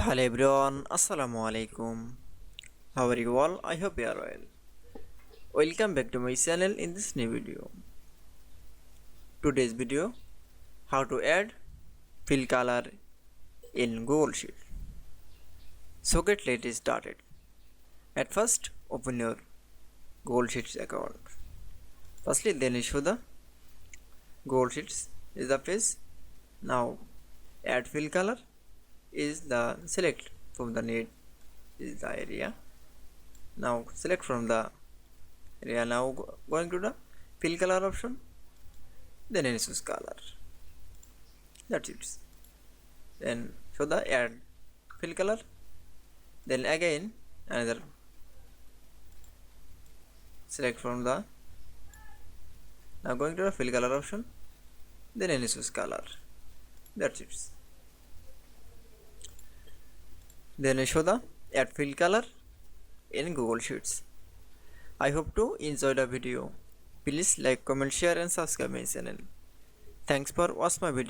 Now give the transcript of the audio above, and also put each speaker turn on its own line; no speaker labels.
Hello everyone, Assalamu Walaikum. How are you all? I hope you are well. Welcome back to my channel in this new video. Today's video, how to add fill color in Google Sheet. So let's started. At first, open your Google Sheets account. Firstly, then show the Google Sheets is the page. Now, add fill color is the select from the need is the area. Now select from the area. Now going to the fill color option, then choose color. That's it. Then show the add fill color. Then again another select from the now going to the fill color option, then choose color. That's it. Then show the add fill color in Google Sheets. I hope to enjoy the video. Please like, comment, share and subscribe my channel. Thanks for watching my video.